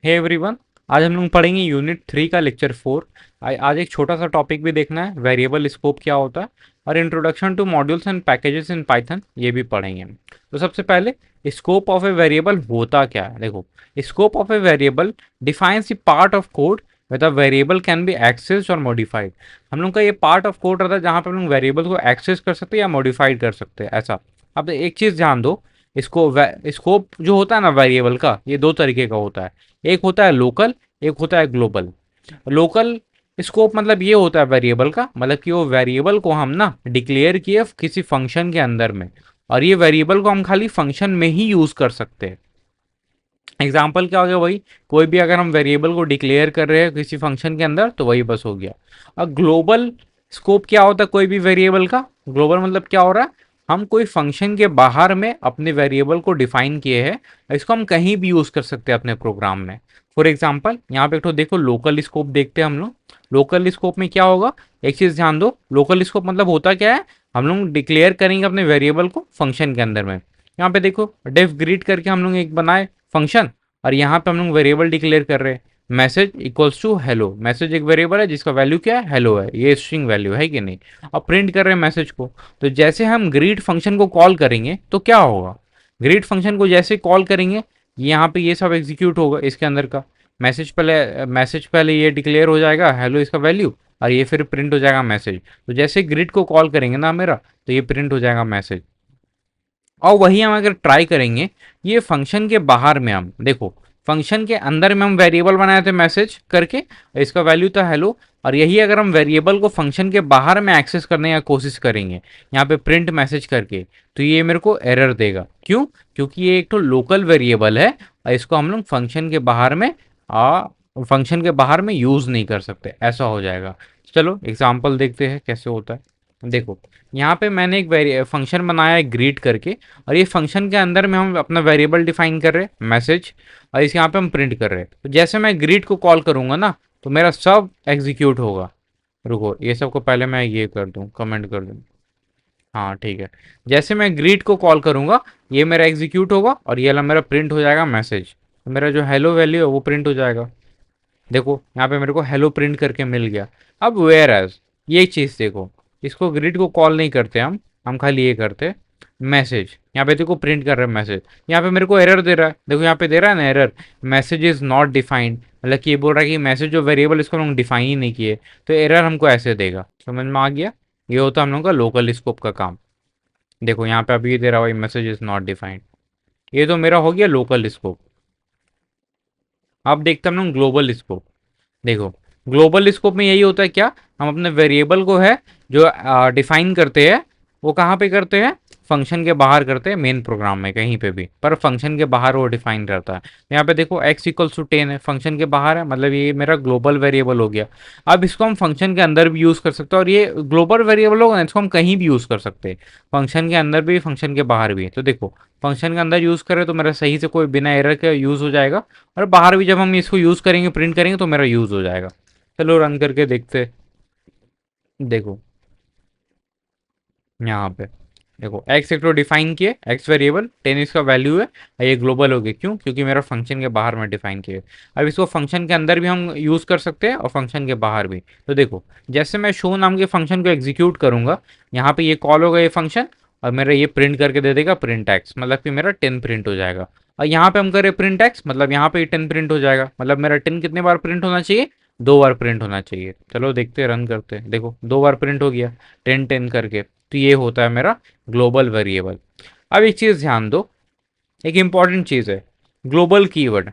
Hey everyone, आज हम लोग पढ़ेंगे यूनिट 3 का लेक्चर 4। आज एक छोटा सा टॉपिक भी देखना है, वेरिएबल स्कोप क्या होता है, और introduction two modules and packages in Python ये भी पढ़ेंगे। तो सबसे पहले स्कोप ऑफ ए वेरिएबल होता क्या है। देखो, scope of a variable defines the part of code whether variable can be accessed और मॉडिफाइड। हम लोग का ये पार्ट ऑफ कोड रहता है जहाँ पे हम लोग वेरिएबल को एक्सेस कर सकते हैं या मॉडिफाइड कर सकते हैं, ऐसा। अब एक चीज़ ध्यान दो, इसको स्कोप जो होता है ना वेरिएबल का, ये दो तरीके का होता है। एक होता है लोकल, एक होता है ग्लोबल। लोकल स्कोप मतलब ये होता है वेरिएबल का, मतलब कि वो वेरिएबल को हम ना डिक्लेयर किए किसी फंक्शन के अंदर में, और ये वेरिएबल को हम खाली फंक्शन में ही यूज कर सकते हैं। एग्जाम्पल क्या हो गया, वही कोई भी अगर हम वेरिएबल को डिक्लेयर कर रहे हैं किसी फंक्शन के अंदर तो वही बस हो गया। अब ग्लोबल स्कोप क्या होता है कोई भी वेरिएबल का। ग्लोबल मतलब क्या हो रहा है, हम कोई फंक्शन के बाहर में अपने वेरिएबल को डिफाइन किए हैं, इसको हम कहीं भी यूज कर सकते हैं अपने प्रोग्राम में। फॉर एग्जाम्पल यहाँ पे एक तो देखो लोकल स्कोप देखते हैं हम लोग। लोकल स्कोप में क्या होगा, एक चीज ध्यान दो, लोकल स्कोप मतलब होता क्या है, हम लोग डिक्लेयर करेंगे अपने वेरिएबल को फंक्शन के अंदर में। यहाँ पे देखो डेफ ग्रीट करके हम लोग एक बनाए फंक्शन, और यहाँ पे हम लोग वेरिएबल डिक्लेयर कर रहे हैं message equals to hello. Message एक वेरिएबल है जिसका वैल्यू क्या है, हेलो है, ये स्ट्रिंग वैल्यू है कि नहीं। अब प्रिंट कर रहे हैं मैसेज को, तो जैसे हम ग्रीट फंक्शन को कॉल करेंगे तो क्या होगा, ग्रीट फंक्शन को जैसे कॉल करेंगे यहाँ पे ये सब एग्जीक्यूट होगा इसके अंदर का। मैसेज पहले ये डिक्लेयर हो जाएगा हेलो इसका वैल्यू, और ये फिर प्रिंट हो जाएगा मैसेज। तो जैसे ग्रिड को कॉल करेंगे ना मेरा, तो ये प्रिंट हो जाएगा मैसेज। और वही हम अगर ट्राई करेंगे ये फंक्शन के बाहर में, हम देखो फंक्शन के अंदर में हम वेरिएबल बनाए थे मैसेज करके, इसका वैल्यू था हेलो, और यही अगर हम वेरिएबल को फंक्शन के बाहर में एक्सेस करने की कोशिश करेंगे यहाँ पे प्रिंट मैसेज करके, तो ये मेरे को एरर देगा। क्यों? क्योंकि ये एक तो लोकल वेरिएबल है और इसको हम लोग फंक्शन के बाहर में यूज नहीं कर सकते, ऐसा हो जाएगा। चलो एग्जाम्पल देखते हैं कैसे होता है। देखो यहाँ पे मैंने एक फंक्शन बनाया है ग्रीट करके, और ये फंक्शन के अंदर में हम अपना वेरिएबल डिफाइन कर रहे हैं मैसेज, और इस यहाँ पे हम प्रिंट कर रहे हैं। तो जैसे मैं ग्रीट को कॉल करूंगा ना, तो मेरा सब एग्जीक्यूट होगा। रुको ये सब को पहले मैं ये कर दूं, कमेंट कर दूं। हाँ ठीक है, जैसे मैं ग्रीट को कॉल करूंगा ये मेरा एग्जीक्यूट होगा, और ये वाला मेरा प्रिंट हो जाएगा मैसेज। तो मेरा जो हेलो वैल्यू है वो प्रिंट हो जाएगा। देखो यहाँ पे मेरे को हेलो प्रिंट करके मिल गया। अब वेयर एज ये चीज़ देखो, इसको ग्रिड को कॉल नहीं करते हम खाली ये करते मैसेज। यहाँ पे देखो प्रिंट कर रहे हैं मैसेज, यहाँ पे मेरे को एरर दे रहा है। देखो यहाँ पे दे रहा है ना error, message is not defined, मतलब कि ये बोल रहा है कि मैसेज जो वेरिएबल इसको हम डिफाइन ही नहीं किए, तो एरर हमको ऐसे देगा। समझ में आ गया? ये होता है हम लोग का लोकल स्कोप का काम। देखो यहाँ पे अभी ये दे रहा है मैसेज इज नॉट डिफाइंड, ये तो मेरा हो गया लोकल स्कोप। अब देखते हैं हम लोग ग्लोबल स्कोप। देखो ग्लोबल स्कोप में यही होता है क्या, हम अपने वेरिएबल को है जो डिफाइन करते हैं, वो कहाँ पे करते हैं, फंक्शन के बाहर करते हैं, मेन प्रोग्राम में कहीं पे भी, पर फंक्शन के बाहर वो डिफाइन रहता है। यहाँ पे देखो x इक्वल्स टू 10 है, फंक्शन के बाहर है, मतलब ये मेरा ग्लोबल वेरिएबल हो गया। अब इसको हम फंक्शन के अंदर भी यूज़ कर सकते हैं, और ये ग्लोबल वेरिएबल होगा ना, इसको हम कहीं भी यूज़ कर सकते हैं, फंक्शन के अंदर भी फंक्शन के बाहर भी। तो देखो फंक्शन के अंदर यूज़ करें तो मेरा सही से कोई बिना एरर के यूज़ हो जाएगा, और बाहर भी जब हम इसको यूज़ करेंगे प्रिंट करेंगे तो मेरा यूज़ हो जाएगा। चलो रन करके देखते। देखो यहाँ पे देखो एक्स एक तो डिफाइन किए, एक्स वेरिएबल 10 इसका वैल्यू है, और ये ग्लोबल हो गया। क्यों? क्योंकि मेरा फंक्शन के बाहर में डिफाइन किए। अब इसको फंक्शन के अंदर भी हम यूज़ कर सकते हैं और फंक्शन के बाहर भी। तो देखो जैसे मैं शो नाम के फंक्शन को एग्जीक्यूट करूंगा, यहाँ पे ये कॉल होगा ये फंक्शन, और मेरा ये प्रिंट करके दे देगा प्रिंट एक्स, मतलब कि मेरा 10 प्रिंट हो जाएगा। और यहाँ पे हम करें प्रिंट एक्स, मतलब यहाँ पे 10 प्रिंट हो जाएगा, मतलब मेरा 10 कितने बार प्रिंट होना चाहिए, 2 बार प्रिंट होना चाहिए। चलो देखते रन करते, देखो 2 बार प्रिंट हो गया 10 10 करके। तो ये होता है मेरा ग्लोबल वेरिएबल। अब एक चीज़ ध्यान दो, एक इंपॉर्टेंट चीज़ है ग्लोबल कीवर्ड।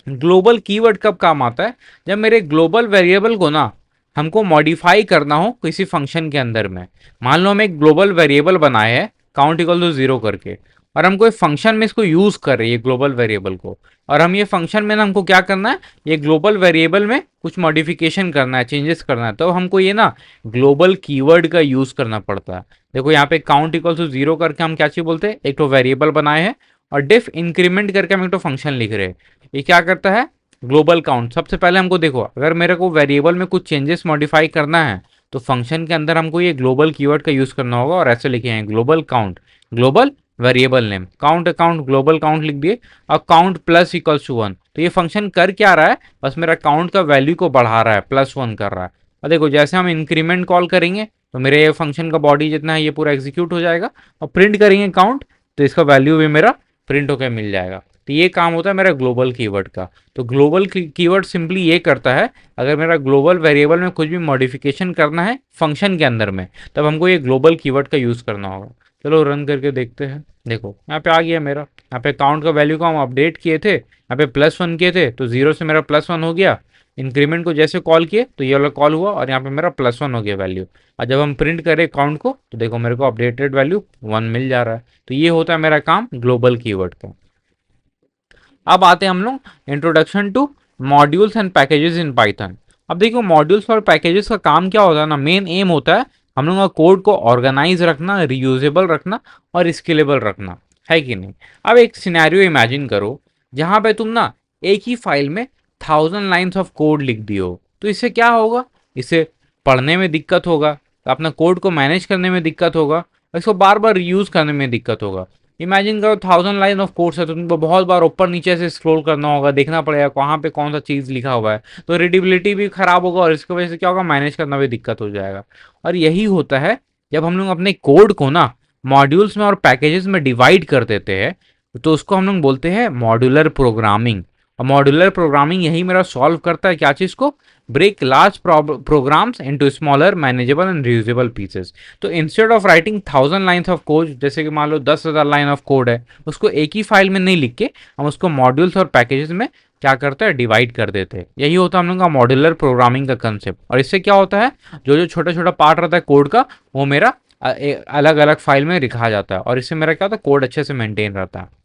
ग्लोबल कीवर्ड कब काम आता है, जब मेरे ग्लोबल वेरिएबल को ना हमको मॉडिफाई करना हो किसी फंक्शन के अंदर में। मान लो हम एक ग्लोबल वेरिएबल बनाए हैं काउंट इक्वल टू 0 करके, और हमको एक फंक्शन में इसको यूज कर रहे हैं ग्लोबल वेरिएबल को, और हम ये फंक्शन में ना हमको क्या करना है, ये ग्लोबल वेरिएबल में कुछ मॉडिफिकेशन करना है, चेंजेस करना है, तो हमको ये ना ग्लोबल कीवर्ड का यूज करना पड़ता है। देखो यहाँ पे काउंट इक्वल टू 0 करके हम क्या चीज बोलते हैं, एक तो वेरिएबल बनाए हैं, और डिफ इंक्रीमेंट करके हम एक तो फंक्शन लिख रहे हैं। ये क्या करता है, ग्लोबल काउंट। सबसे पहले हमको देखो अगर मेरे को वेरिएबल में कुछ चेंजेस मॉडिफाई करना है, तो फंक्शन के अंदर हमको ये ग्लोबल कीवर्ड का यूज करना होगा, और ऐसे लिखे हैं global count, global variable name, count account global count लिख दिए, और काउंट प्लस इक्वल्स टू 1। तो ये फंक्शन कर क्या रहा है, बस मेरा काउंट का वैल्यू को बढ़ा रहा है, +1 कर रहा है। और देखो जैसे हम इंक्रीमेंट कॉल करेंगे तो मेरे ये फंक्शन का बॉडी जितना है ये पूरा एग्जीक्यूट हो जाएगा, और प्रिंट करेंगे काउंट तो इसका वैल्यू भी मेरा प्रिंट होकर मिल जाएगा। तो ये काम होता है मेरा ग्लोबल कीवर्ड का। तो ग्लोबल कीवर्ड सिंपली ये करता है, अगर मेरा ग्लोबल वेरिएबल में कुछ भी मॉडिफिकेशन करना है फंक्शन के अंदर में, तब हमको ये ग्लोबल कीवर्ड का यूज़ करना होगा। चलो रन करके देखते हैं। देखो यहाँ पे आ गया मेरा, यहाँ पे काउंट का वैल्यू को हम अपडेट किए थे, यहाँ पे +1 किए थे तो 0 से मेरा +1 हो गया। इंक्रीमेंट को जैसे कॉल किए तो ये वाला कॉल हुआ और यहाँ पे मेरा +1 हो गया वैल्यू। और जब हम प्रिंट करें काउंट को तो देखो मेरे को अपडेटेड वैल्यू 1 मिल जा रहा है। तो ये होता है मेरा काम ग्लोबल कीवर्ड का। अब आते हैं हम लोग introduction two modules and packages in Python. अब देखो मॉड्यूल्स और पैकेजेस का काम क्या होता है ना, मेन एम होता है हम लोग का कोड को ऑर्गेनाइज रखना, रीयूजेबल रखना और स्केलेबल रखना, है कि नहीं। अब एक सिनेरियो इमेजिन करो जहां पे तुम ना एक ही फाइल में 1000 लाइन्स ऑफ कोड लिख दियो, तो इससे क्या होगा, इससे पढ़ने में दिक्कत होगा, अपना कोड को मैनेज करने में दिक्कत होगा, इसको बार बार रीयूज करने में दिक्कत होगा। इमेजिन करो 1000 लाइन ऑफ कोड्स है तो तुमको बहुत बार ऊपर नीचे से स्क्रॉल करना होगा, देखना पड़ेगा कहाँ पे कौन सा चीज़ लिखा हुआ है, तो रीडेबिलिटी भी खराब होगा और इसकी वजह से क्या होगा, मैनेज करना भी दिक्कत हो जाएगा। और यही होता है जब हम लोग अपने कोड को ना मॉड्यूल्स में और पैकेजेस में डिवाइड कर देते हैं, तो उसको हम लोग बोलते हैं मॉड्यूलर प्रोग्रामिंग। और मॉड्यूलर प्रोग्रामिंग यही मेरा सॉल्व करता है क्या चीज़ को, break large programs into smaller manageable and reusable pieces. तो instead of writing 1000 lines of code, जैसे कि मान लो 10,000 लाइन ऑफ कोड है, उसको एक ही फाइल में नहीं लिख के हम उसको मॉड्यूल्स और पैकेजेस में क्या करते हैं, डिवाइड कर देते हैं। यही होता है हम लोग का मॉड्यूलर प्रोग्रामिंग का कंसेप्ट। और इससे क्या होता है, जो जो छोटा छोटा पार्ट रहता है कोड का वो मेरा अलग अलग फाइल में लिखा जाता है, और इससे मेरा क्या होता है, कोड अच्छे से मेंटेन रहता है।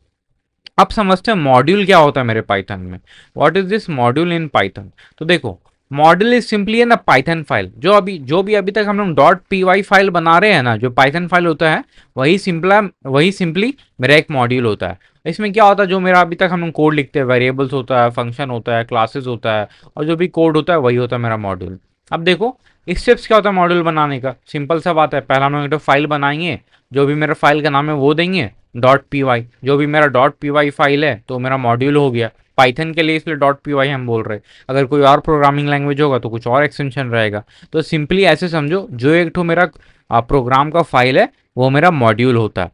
अब समझते हैं मॉड्यूल क्या होता है मेरे पाइथन में। What is this module in Python. तो देखो मॉड्यूल इज सिंपली है ना पाइथन फाइल, जो भी अभी तक हम लोग .py फाइल बना रहे हैं ना, जो पाइथन फाइल होता है वही सिंपली मेरा एक मॉड्यूल होता है। इसमें क्या होता है, जो मेरा अभी तक हम लोग कोड लिखते हैं, वेरिएबल्स होता है, फंक्शन होता है, क्लासेस होता है, और जो भी कोड होता है वही होता है मेरा मॉड्यूल। अब देखो स्टेप्स क्या होता है मॉड्यूल बनाने का, सिंपल सा बात है। पहला हम लोग एक फाइल बनाएंगे, जो भी मेरा फाइल का नाम है वो देंगे .py, जो भी मेरा .py फाइल है तो मेरा मॉड्यूल हो गया। पाइथन के लिए इसलिए .py हम बोल रहे हैं, अगर कोई और प्रोग्रामिंग लैंग्वेज होगा तो कुछ और एक्सटेंशन रहेगा। तो सिंपली ऐसे समझो, जो एक तो मेरा प्रोग्राम का फाइल है वो मेरा मॉड्यूल होता है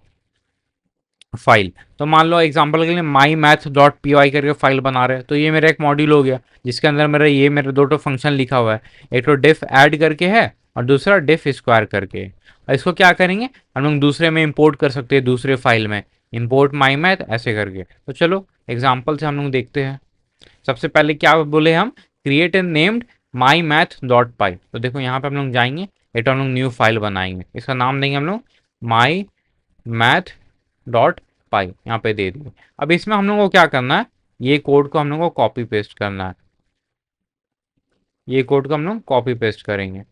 फाइल। तो मान लो एग्जांपल के लिए my math dot p y करके फाइल बना रहे हैं, तो ये मेरा एक मॉड्यूल हो गया जिसके अंदर मेरे दो फंक्शन लिखा हुआ है, एक तो डिफ ऐड करके है और दूसरा डिफ स्क्वायर करके। और इसको क्या करेंगे, हम लोग दूसरे में इंपोर्ट कर सकते हैं, दूसरे फाइल में इंपोर्ट माई मैथ ऐसे करके। तो चलो एग्जाम्पल से हम लोग देखते हैं। सबसे पहले क्या बोले हम, create and named my math dot py. तो देखो यहाँ पे हम लोग जाएंगे, एक तो हम लोग न्यू फाइल बनाएंगे, इसका नाम देंगे हम लोग माई मैथ डॉट पाई, यहाँ पे दे दिए। अब इसमें हम लोग को क्या करना है, ये कोड को हम लोग को कॉपी पेस्ट करना है, ये कोड को हम लोग कॉपी पेस्ट करेंगे।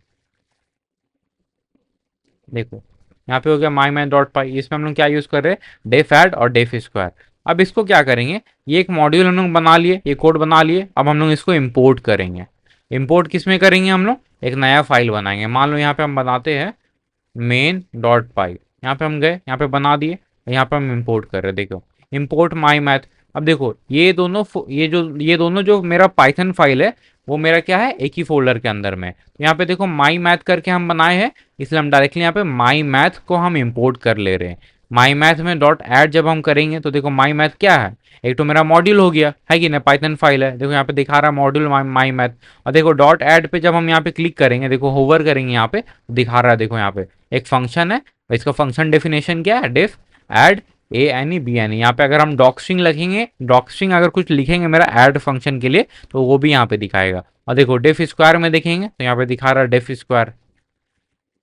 देखो यहाँ पे हो गया माई मैथ डॉट पाई, इसमें हम लोग क्या यूज़ कर रहे हैं, डेफ ऐड और डेफ स्क्वायर। अब इसको क्या करेंगे, ये एक मॉड्यूल हम लोग बना लिए, ये कोड बना लिए, अब हम लोग इसको इम्पोर्ट करेंगे। इम्पोर्ट किस में करेंगे, हम लोग एक नया फाइल बनाएंगे। मान लो यहाँ पे हम बनाते हैं मेन डॉट पाई, यहाँ पे हम गए, यहाँ पे बना दिए, यहाँ पे हम इंपोर्ट कर रहे हैं। देखो इंपोर्ट माई मैथ। अब देखो ये दोनों जो मेरा पाइथन फाइल है वो मेरा क्या है, एक ही फोल्डर के अंदर में। तो यहाँ पे देखो माई मैथ करके हम बनाए हैं, इसलिए हम डायरेक्टली यहाँ पे माई मैथ को हम इंपोर्ट कर ले रहे हैं। माई मैथ में डॉट ऐड जब हम करेंगे तो देखो माई मैथ क्या है, एक तो मेरा मॉड्यूल हो गया है कि ना, पाइथन फाइल है, देखो यहाँ पे दिखा रहा है मॉड्यूल माई मैथ। और देखो डॉट ऐड पे जब हम यहाँ पे क्लिक करेंगे, देखो होवर करेंगे, यहाँ पे दिखा रहा है, देखो यहाँ पे एक फंक्शन है, इसका फंक्शन डेफिनेशन क्या है, डिफ ऐड ANY BNY। यहाँ पे अगर हम डॉक्स्ट्रिंग लिखेंगे, डॉक्स्ट्रिंग अगर कुछ लिखेंगे मेरा ऐड फंक्शन के लिए तो वो भी यहाँ पे दिखाएगा। और देखो डेफ स्क्वायर में देखेंगे तो यहाँ पे दिखा रहा है डेफ स्क्वायर,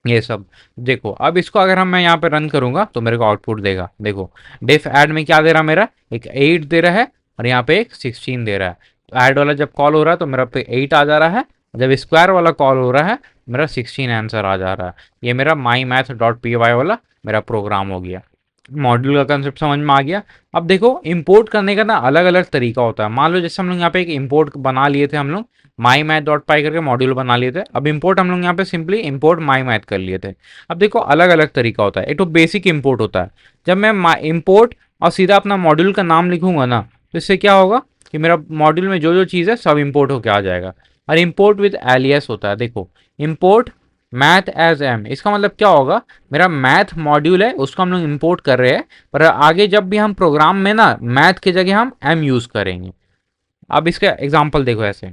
ये सब। देखो अब इसको अगर मैं यहाँ पे रन करूंगा तो मेरे को आउटपुट देगा। देखो डेफ ऐड में क्या दे रहा, मेरा एक 8 दे रहा है और यहाँ पे एक 16 दे रहा है। तो ऐड वाला जब कॉल हो रहा है तो मेरा पे 8 आ जा रहा है, जब स्क्वायर वाला कॉल हो रहा है मेरा 16 आंसर आ जा रहा है। ये मेरा my math dot p y वाला मेरा प्रोग्राम हो गया। मॉड्यूल का कंसेप्ट समझ में आ गया। अब देखो इंपोर्ट करने का ना अलग अलग तरीका होता है। मान लो जैसे हम लोग यहाँ पे एक इंपोर्ट बना लिए थे, हम लोग माई मैथ डॉट पाई करके मॉड्यूल बना लिए थे। अब इंपोर्ट हम लोग यहाँ पे सिंपली इंपोर्ट माई मैथ कर लिए थे। अब देखो अलग अलग तरीका होता है। एक तो बेसिक इंपोर्ट होता है, जब मैं इंपोर्ट और सीधा अपना मॉड्यूल का नाम लिखूंगा ना, तो इससे क्या होगा कि मेरा मॉड्यूल में जो जो चीज़ है सब इंपोर्ट होकर आ जाएगा। और इंपोर्ट विद एलियस होता है। देखो इंपोर्ट मैथ एज एम, इसका मतलब क्या होगा, मेरा मैथ मॉड्यूल है उसको हम लोग इंपोर्ट कर रहे हैं, पर आगे जब भी हम प्रोग्राम में ना मैथ की जगह हम एम यूज करेंगे। अब इसका एग्जांपल देखो, ऐसे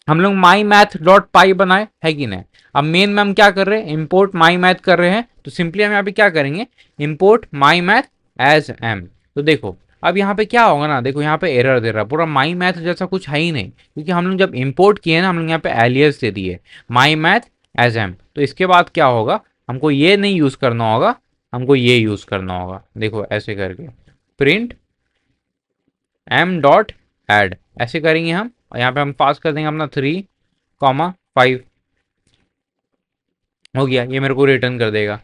हम लोग माई मैथ डॉट पाई बनाए है कि नहीं। अब मेन में हम क्या कर रहे हैं, इंपोर्ट माई मैथ कर रहे हैं, तो सिंपली हम यहाँ पे क्या करेंगे, import my math as m. तो देखो अब यहाँ पे क्या होगा ना, देखो यहाँ पे एरर दे रहा है, पूरा माई मैथ जैसा कुछ है ही नहीं, क्योंकि हम लोग जब इंपोर्ट किए ना, हम लोग यहाँ पे एलियस दे दिए माई मैथ एज एम। तो इसके बाद क्या होगा, हमको ये नहीं यूज करना होगा, हमको ये यूज करना होगा। देखो ऐसे करके प्रिंट एम डॉट एड ऐसे करेंगे हम, और यहाँ पे हम पास कर देंगे अपना 3,5 हो गया। ये मेरे को रिटर्न कर देगा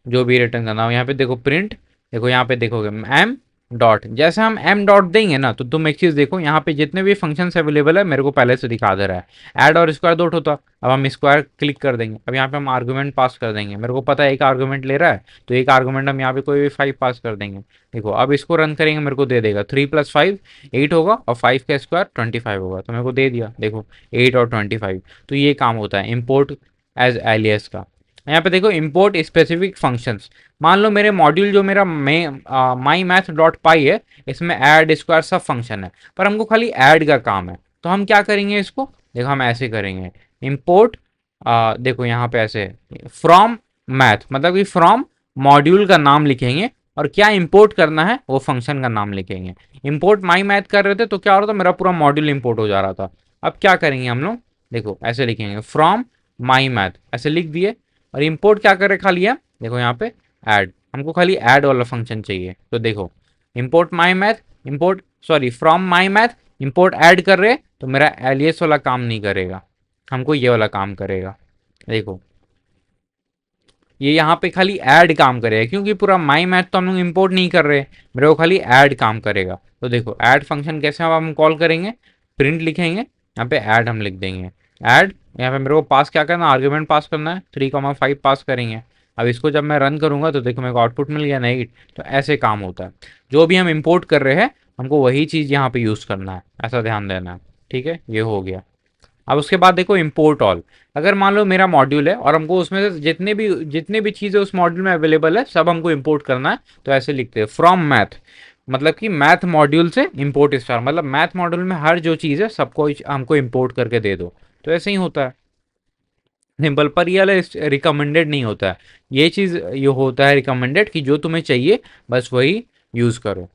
जो भी रिटर्न करना हो। यहाँ पे देखो प्रिंट, देखो यहाँ पे देखोगे एम डॉट, जैसे हम एम डॉट देंगे ना, तो तुम एक चीज देखो, यहाँ पे जितने भी फंक्शंस अवेलेबल है मेरे को पहले से दिखा दे रहा है। ऐड और स्क्वायर डॉट होता, अब हम स्क्वायर क्लिक कर देंगे। अब यहाँ पे हम आर्गुमेंट पास कर देंगे, मेरे को पता है एक आर्गुमेंट ले रहा है, तो एक आर्गुमेंट हम यहाँ पे कोई भी 5 पास कर देंगे। देखो अब इसको रन करेंगे, मेरे को दे देगा 3 + 5 8 होगा, और 5 का स्क्वायर 25 होगा, तो मेरे को दे दिया देखो 8 और 25। तो ये काम होता है इम्पोर्ट एज एलियस का। यहाँ पे देखो इंपोर्ट स्पेसिफिक फंक्शंस, मान लो मेरे मॉड्यूल जो मेरा माई मैथ डॉट पाई है, इसमें ऐड स्क्वायर सब फंक्शन है, पर हमको खाली ऐड का काम है। तो हम क्या करेंगे इसको, देखो हम ऐसे करेंगे इंपोर्ट, देखो यहाँ पे ऐसे फ्रॉम मैथ, मतलब कि फ्रॉम मॉड्यूल का नाम लिखेंगे, और क्या इंपोर्ट करना है वो फंक्शन का नाम लिखेंगे। इंपोर्ट माई मैथ कर रहे थे तो क्या हो रहा था, मेरा पूरा मॉड्यूल इंपोर्ट हो जा रहा था। अब क्या करेंगे हम लोग, देखो ऐसे लिखेंगे फ्रॉम माई मैथ, ऐसे लिख दिए, और इंपोर्ट क्या करे खाली है, देखो यहाँ पे ऐड, हमको खाली ऐड वाला फंक्शन चाहिए। तो देखो import my math, import sorry from my math, import add कर रहे, तो मेरा एलियस वाला काम नहीं करेगा, हमको ये वाला काम करेगा। देखो ये यहाँ पे खाली ऐड काम करेगा, क्योंकि पूरा माई मैथ तो हम लोग इंपोर्ट नहीं कर रहे, मेरे को खाली ऐड काम करेगा। तो देखो ऐड फंक्शन कैसे हम कॉल करेंगे, प्रिंट लिखेंगे, यहाँ पे ऐड हम लिख देंगे ऐड, यहाँ पे मेरे को पास क्या करना, आर्ग्यूमेंट पास करना है, 3,5 पास करेंगे। अब इसको जब मैं रन करूंगा तो देखो मेरे को आउटपुट मिल गया नहीं। तो ऐसे काम होता है, जो भी हम इंपोर्ट कर रहे हैं हमको वही चीज़ यहाँ पे यूज़ करना है, ऐसा ध्यान देना है। ठीक है, ये हो गया। अब उसके बाद देखो इंपोर्ट ऑल, अगर मान लो मेरा मॉड्यूल है और हमको उसमें से जितने भी चीज़ें उस मॉड्यूल में अवेलेबल है सब हमको इंपोर्ट करना है, तो ऐसे लिखते हैं फ्रॉम मैथ, मतलब कि मैथ मॉड्यूल से इंपोर्ट स्टार, मतलब मैथ मॉड्यूल में हर जो चीज़ है सबको हमको इंपोर्ट करके दे दो। तो ऐसे ही होता है सिंपल, पर ये वाला रिकमेंडेड नहीं होता है। ये चीज़ ये होता है रिकमेंडेड कि जो तुम्हें चाहिए बस वही यूज़ करो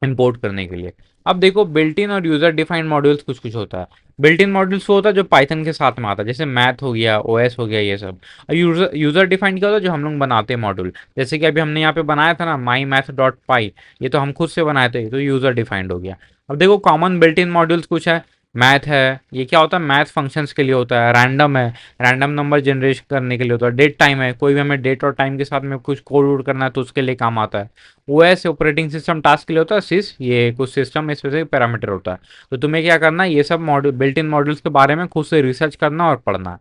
इंपोर्ट करने के लिए। अब देखो बिल्ट इन और यूजर डिफाइंड मॉड्यूल्स कुछ कुछ होता है। बिल्ट इन मॉड्यूल्स वो होता है जो पाइथन के साथ में आता है, जैसे मैथ हो गया, ओएस हो गया, ये सब। और यूजर डिफाइंड क्या होता है, जो हम लोग बनाते हैं मॉड्यूल, जैसे कि अभी हमने यहाँ पे बनाया था ना माई मैथ डॉट पाई, ये तो हम खुद से बनाए थे, तो यूजर डिफाइंड हो गया। अब देखो कॉमन बिल्ट इन मॉड्यूल्स कुछ है, मैथ है, ये क्या होता है, मैथ फंक्शंस के लिए होता है। रैंडम है, रैंडम नंबर जनरेट करने के लिए होता है। डेट टाइम है, कोई भी हमें डेट और टाइम के साथ में कुछ कोड वोड करना है तो उसके लिए काम आता है। ओएस ऑपरेटिंग सिस्टम टास्क के लिए होता है। सिस ये कुछ सिस्टम स्पेसिफिक पैरामीटर होता है। तो तुम्हें क्या करना है, ये सब मॉड्यूल बिल्ट इन मॉड्यूल्स के बारे में खुद से रिसर्च करना और पढ़ना है।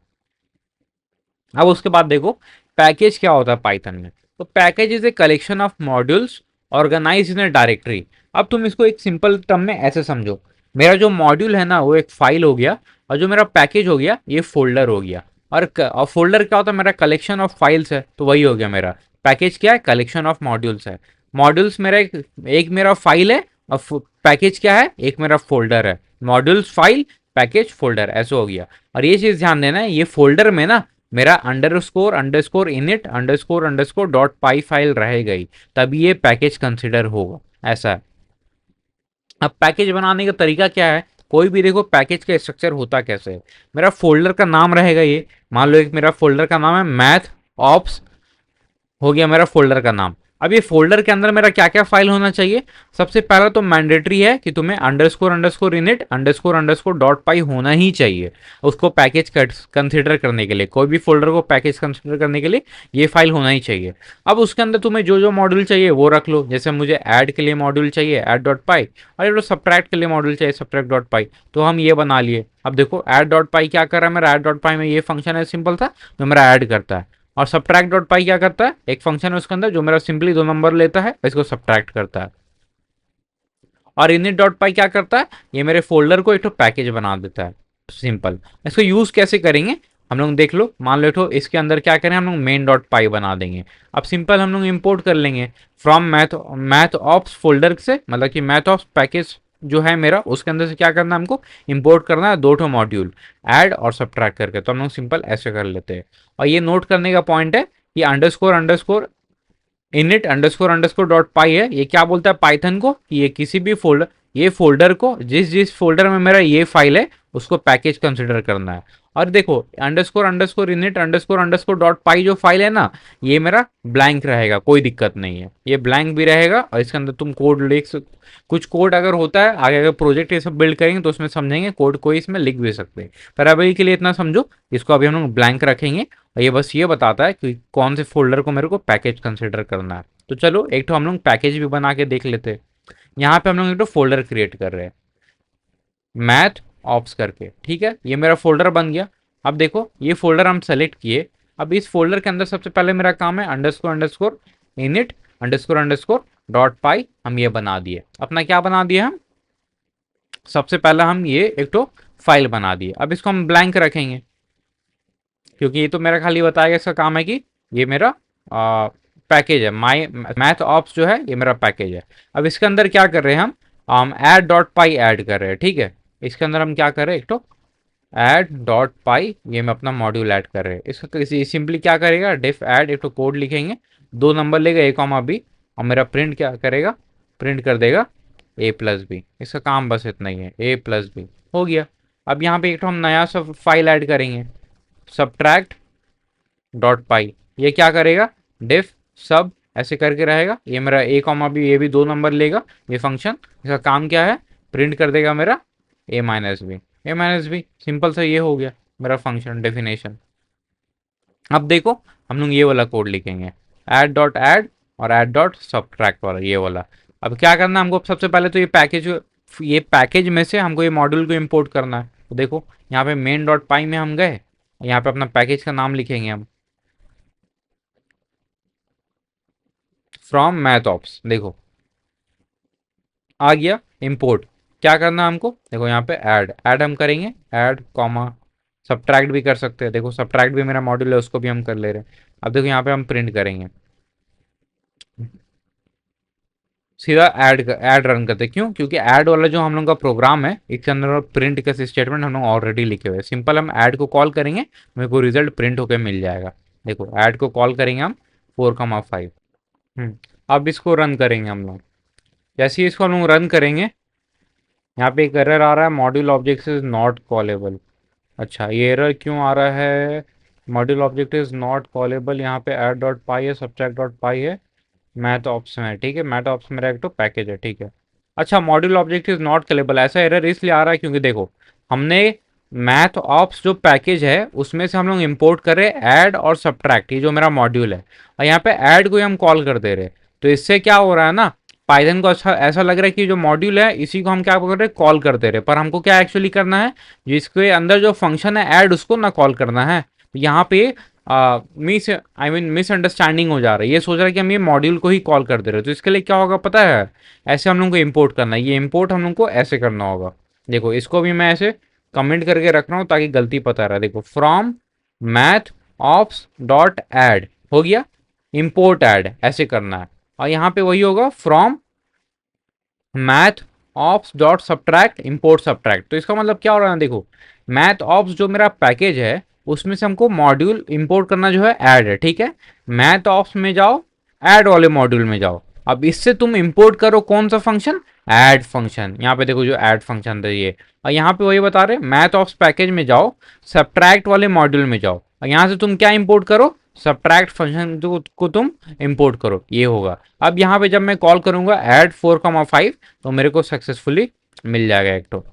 अब उसके बाद देखो पैकेज क्या होता है पाइथन में। तो package is a collection of modules organize in a directory. अब तुम इसको एक सिंपल टर्म में ऐसे समझो, मेरा जो मॉड्यूल है ना वो एक फाइल हो गया, और जो मेरा पैकेज हो गया ये फोल्डर हो गया। और फोल्डर क्या होता है, मेरा कलेक्शन ऑफ फाइल्स है, तो वही हो गया मेरा पैकेज। क्या है, कलेक्शन ऑफ मॉड्यूल्स है। मॉड्यूल्स मेरा एक मेरा फाइल है, और पैकेज क्या है, एक मेरा फोल्डर है। मॉड्यूल्स फाइल, पैकेज फोल्डर, ऐसे हो गया। और ये चीज ध्यान देना है, ये फोल्डर में ना मेरा अंडरस्कोर इनिट अंडरस्कोर डॉट पाई फाइल रहेगा ही, तभी ये पैकेज कंसिडर होगा, ऐसा है। अब पैकेज बनाने का तरीका क्या है, कोई भी देखो पैकेज का स्ट्रक्चर होता कैसे है। मेरा फोल्डर का नाम रहेगा ये, मान लो एक मेरा फोल्डर का नाम है मैथ ऑप्स, हो गया मेरा फोल्डर का नाम। अब ये फोल्डर के अंदर मेरा क्या क्या फाइल होना चाहिए? सबसे पहला तो मैंडेटरी है कि तुम्हें underscore underscore init underscore underscore dot py होना ही चाहिए उसको पैकेज कंसिडर करने के लिए। कोई भी फोल्डर को पैकेज कंसिडर करने के लिए ये फाइल होना ही चाहिए। अब उसके अंदर तुम्हें जो जो मॉड्यूल चाहिए वो रख लो। जैसे मुझे ऐड के लिए मॉड्यूल चाहिए ऐड डॉट पाई, और ये सब्ट्रैक्ट के लिए मॉड्यूल चाहिए सब्ट्रैक्ट डॉट पाई, तो हम ये बना लिए। अब देखो ऐड डॉट पाई क्या कर रहा है मेरा, ऐड डॉट पाई में ये फंक्शन है सिंपल सा जो मेरा ऐड करता है, और सब्ट्रैक्ट डॉट पाई क्या करता है, एक फंक्शन है उसके अंदर जो मेरा सिंपली 2 नंबर लेता है इसको सब्ट्रैक्ट करता है। और इनिट डॉट पाई क्या करता है, ये मेरे फोल्डर को एक तो पैकेज बना देता है। सिंपल। इसको यूज कैसे करेंगे हम लोग देख लो। मान लो तो इसके अंदर क्या करें हम लोग मेन डॉट पाई बना देंगे। अब सिंपल हम लोग इंपोर्ट कर लेंगे फ्रॉम मैथ ऑप्स फोल्डर से, मतलब कि मैथ ऑप्स पैकेज जो है मेरा उसके अंदर से क्या करना है हमको, इंपोर्ट करना है 2 मॉड्यूल ऐड और सब्ट्रैक्ट करके। तो हम लोग सिंपल ऐसे कर लेते हैं। और ये नोट करने का पॉइंट है कि underscore underscore init underscore underscore dot py है, ये क्या बोलता है पाइथन को कि ये किसी भी फोल्डर, ये फोल्डर को जिस जिस फोल्डर में मेरा ये फाइल है उसको पैकेज कंसिडर करना है। और देखो underscore underscore init underscore underscore dot py जो फाइल है ना, ये मेरा ब्लैंक रहेगा, कोई दिक्कत नहीं है, ये ब्लैंक भी रहेगा। और इसके अंदर तुम कोड लिख कुछ कोड अगर होता है आगे अगर प्रोजेक्ट ये सब बिल्ड करेंगे तो उसमें समझेंगे कोड कोई इसमें लिख भी सकते हैं, पर अभी के लिए इतना समझो इसको अभी हम लोग ब्लैंक रखेंगे। और ये बस ये बताता है कि कौन से फोल्डर को मेरे को पैकेज कंसिडर करना है। तो चलो एक तो हम लोग पैकेज भी बना के देख लेते हैं। यहाँ पे हम लोग एक तो फोल्डर क्रिएट कर रहे हैं मैथ ऑप्स करके, ठीक है, ये मेरा फोल्डर बन गया। अब देखो ये फोल्डर हम सेलेक्ट किए। अब इस फोल्डर के अंदर सबसे पहले मेरा काम है underscore underscore init underscore underscore dot py, हम ये बना दिए। अपना क्या बना दिया हम, सबसे पहला हम ये एक तो फाइल बना दिए। अब इसको हम ब्लैंक रखेंगे क्योंकि ये तो मेरा खाली बताएगा, इसका काम है कि ये मेरा पैकेज है, माई मैथ ऑप्स जो है ये मेरा पैकेज है। अब इसके अंदर क्या कर रहे हैं हम ऐड डॉट पाई ऐड कर रहे हैं, ठीक है। इसके अंदर हम क्या कर रहे हैं, एक तो ऐड डॉट पाई, ये मैं अपना मॉड्यूल ऐड कर रहे हैं। इसका सिंपली क्या करेगा, डिफ ऐड एक तो कोड लिखेंगे, 2 नंबर लेगा ए कॉमा बी, और मेरा प्रिंट क्या करेगा, प्रिंट कर देगा ए प्लस बी। इसका काम बस इतना ही है, ए प्लस बी हो गया। अब यहाँ पे एक तो हम नया सा फाइल ऐड करेंगे सब्ट्रैक्ट डॉट पाई, ये क्या करेगा डिफ सब ऐसे करके रहेगा, ये मेरा ए कॉमा बी, ये भी 2 नंबर लेगा ये फंक्शन। इसका काम क्या है, प्रिंट कर देगा मेरा ए माइनस बी, ए माइनस बी। सिंपल सा ये हो गया मेरा फंक्शन डेफिनेशन। अब देखो हम लोग ये वाला कोड लिखेंगे ऐड और ऐड डॉट सब्ट्रैक्ट वाला ये वाला। अब क्या करना है हमको, सबसे पहले तो ये पैकेज में से हमको ये मॉड्यूल को इंपोर्ट करना है। तो देखो यहाँ पे मेन डॉट पाई में हम गए, यहाँ पे अपना पैकेज का नाम लिखेंगे हम फ्रॉम मैथ ऑप्स, देखो आ गया इंपोर्ट। क्या करना है हमको, देखो यहाँ पे ऐड हम करेंगे ऐड कॉमा सब्ट्रैक्ट भी कर सकते हैं, देखो सब्ट्रैक्ट भी मेरा मॉड्यूल है उसको भी हम कर ले रहे हैं। अब देखो यहाँ पे हम प्रिंट करेंगे सीधा ऐड रन करते, क्यों, क्योंकि ऐड वाला जो हम लोग का प्रोग्राम है इसके अंदर प्रिंट का स्टेटमेंट हम लोग ऑलरेडी लिखे हुए हैं। सिंपल हम ऐड को कॉल करेंगे, मेरे को रिजल्ट प्रिंट होकर मिल जाएगा। देखो ऐड को कॉल करेंगे हम 4,5। अब इसको रन करेंगे हम लोग। जैसे ही इसको हम लोग रन करेंगे यहाँ पे एक एरर आ रहा है, module object is not callable. अच्छा ये एरर क्यों आ रहा है, module object is not callable, यहाँ पे ऐड डॉट पाई है सब्ट्रैक्ट डॉट पाई है मैथ ऑप्स में, ठीक है, मैथ ऑप्स मेरा एक तो पैकेज है, ठीक है। अच्छा module object is not callable, ऐसा एरर इसलिए आ रहा है क्योंकि देखो हमने मैथ ऑप्स जो पैकेज है उसमें से हम लोग इंपोर्ट कर रहे हैं ऐड और सब्ट्रैक्ट, ये जो मेरा मॉड्यूल है, और यहाँ पे ऐड को ही हम कॉल कर दे रहे हैं। तो इससे क्या हो रहा है ना, पाइथन को अच्छा ऐसा लग रहा है कि जो मॉड्यूल है इसी को हम क्या कर रहे हैं, कॉल कर दे रहे हैं, पर हमको क्या एक्चुअली करना है, जिसके अंदर जो फंक्शन है ऐड उसको ना कॉल करना है। तो यहाँ पे मिसअंडरस्टैंडिंग हो जा रहा है, ये सोच रहा है कि हम ये मॉड्यूल को ही कॉल कर दे रहे हैं। तो इसके लिए क्या होगा पता है, ऐसे हम लोग को इंपोर्ट करना है, ये इंपोर्ट हम लोग को ऐसे करना होगा। देखो इसको भी मैं ऐसे कमेंट करके रख रहा हूँ ताकि गलती पता रहे। देखो from math ops dot add हो गया, इंपोर्ट ऐड ऐसे करना है। और यहाँ पे वही होगा from math ops dot subtract import subtract. तो इसका मतलब क्या हो रहा है, देखो मैथ ऑप्स जो मेरा पैकेज है उसमें से हमको मॉड्यूल इंपोर्ट करना जो है ऐड है, ठीक है। मैथ ऑप्स में जाओ, ऐड वाले मॉड्यूल में जाओ। अब इससे तुम इंपोर्ट करो कौन सा फंक्शन, ऐड फंक्शन। यहाँ पे देखो जो ऐड फंक्शन था ये, और यहाँ पे वही बता रहे मैथ ऑप्स पैकेज में जाओ, सब्ट्रैक्ट वाले मॉड्यूल में जाओ, और यहाँ से तुम क्या इंपोर्ट करो, सब्ट्रैक्ट फंक्शन को तुम इंपोर्ट करो, ये होगा। अब यहाँ पे जब मैं कॉल करूंगा ऐड 4,5 तो मेरे को सक्सेसफुली मिल जाएगा एक तो।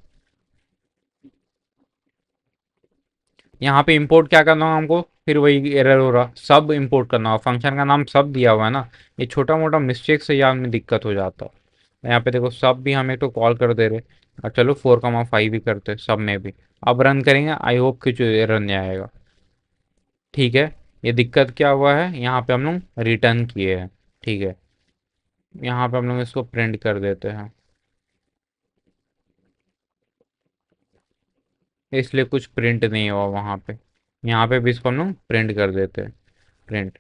यहाँ पे इंपोर्ट क्या करना होगा हमको, फिर वही एरर हो रहा, सब इंपोर्ट करना होगा, फंक्शन का नाम सब दिया हुआ है ना, ये छोटा मोटा मिस्टेक से याद में दिक्कत हो जाता है। यहाँ पे देखो सब भी हम एक तो कॉल कर दे रहे, और चलो 4,5 ही करते सब में भी। अब रन करेंगे, आई होप कि जो एरर नहीं आएगा। ठीक है, ये दिक्कत क्या हुआ है, यहाँ पे हम लोग रिटर्न किए हैं। ठीक है, यहाँ पे हम लोग इसको प्रिंट कर देते हैं, इसलिए कुछ प्रिंट नहीं हुआ वहाँ पे। यहाँ पे भी इसको हम लोग प्रिंट कर देते हैं, प्रिंट।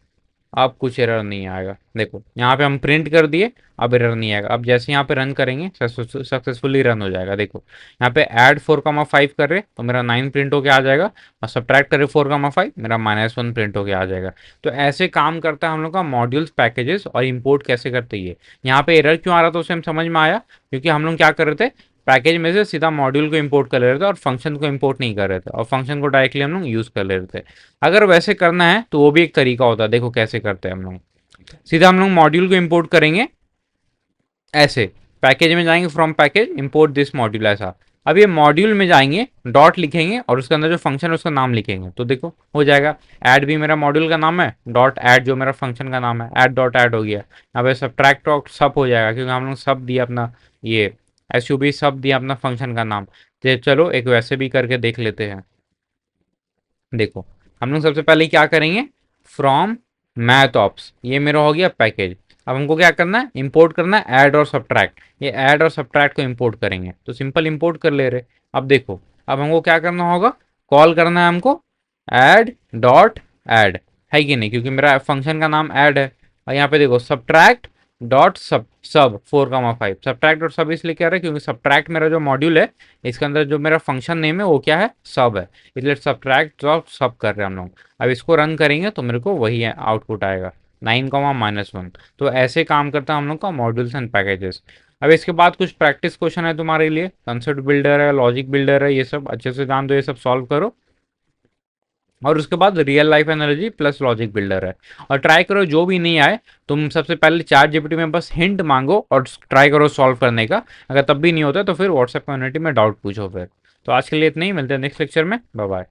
अब कुछ एरर नहीं आएगा, देखो यहाँ पे हम प्रिंट कर दिए, अब एरर नहीं आएगा। अब जैसे यहाँ पे रन करेंगे सक्सेसफुली रन हो जाएगा। देखो यहाँ पे ऐड 4,5 कर रहे तो मेरा 9 प्रिंट होके आ जाएगा, और सब्ट्रैक्ट करे 4,5 मेरा -1 प्रिंट होके आ जाएगा। तो ऐसे काम करता है हम लोग का मॉड्यूल्स पैकेजेस, और इम्पोर्ट कैसे करते हैं। यहाँ पे एरर क्यों आ रहा था उसे हम समझ में आया, क्योंकि हम लोग क्या कर रहे थे, पैकेज में से सीधा मॉड्यूल को इंपोर्ट कर ले रहे थे और फंक्शन को इंपोर्ट नहीं कर रहे थे, और फंक्शन को डायरेक्टली हम लोग यूज़ कर ले रहे थे। अगर वैसे करना है तो वो भी एक तरीका होता है, देखो कैसे करते हैं हम लोग। सीधा हम लोग मॉड्यूल को इंपोर्ट करेंगे ऐसे, पैकेज में जाएंगे, from package import this module, ऐसा। अब ये मॉड्यूल में जाएंगे, डॉट लिखेंगे, और उसके अंदर जो फंक्शन है उसका नाम लिखेंगे, तो देखो हो जाएगा। ऐड भी मेरा मॉड्यूल का नाम है, डॉट ऐड जो मेरा फंक्शन का नाम है, ऐड डॉट ऐड हो गया। यहाँ पे सब्ट्रैक्ट डॉट सब हो जाएगा, क्योंकि हम लोग सब दिया अपना, ये SUB सब दिया अपना फंक्शन का नाम। तो चलो एक वैसे भी करके देख लेते हैं। देखो हम लोग सबसे पहले क्या करेंगे, फ्रॉम मैथ ऑप्स, ये मेरा हो गया पैकेज। अब हमको क्या करना है, इंपोर्ट करना है ऐड और सब्ट्रैक्ट। ये ऐड और सब्ट्रैक्ट को इंपोर्ट करेंगे, तो सिंपल इंपोर्ट कर ले रहे। अब देखो, अब हमको क्या करना होगा, कॉल करना है हमको ऐड डॉट ऐड, है कि नहीं, क्योंकि मेरा फंक्शन का नाम ऐड है। और यहाँ पे देखो सब्ट्रैक्ट डॉट सब सब 4,5, सब्ट्रैक्ट डॉट सब इसलिए कह रहे हैं क्योंकि सब्ट्रैक्ट मेरा जो मॉड्यूल है, इसके अंदर जो मेरा फंक्शन नेम है वो क्या है, सब है, इसलिए सब्ट्रैक्ट डॉट सब कर रहे हैं हम लोग। अब इसको रन करेंगे तो मेरे को वही आउटपुट आएगा, 9,-1। तो ऐसे काम करता है हम लोग का मॉड्यूल्स एंड पैकेजेस। अब इसके बाद कुछ प्रैक्टिस क्वेश्चन है तुम्हारे लिए, कंसेप्ट बिल्डर है, लॉजिक बिल्डर है, ये सब अच्छे से जान दो, ये सब सॉल्व करो। और उसके बाद real life analogy plus logic builder है। और ट्राई करो, जो भी नहीं आए तुम सबसे पहले ChatGPT में बस हिंट मांगो और ट्राई करो सॉल्व करने का। अगर तब भी नहीं होता तो फिर व्हाट्सएप कम्युनिटी में डाउट पूछो फिर। तो आज के लिए इतना ही, मिलते हैं नेक्स्ट लेक्चर में, बाय बाय।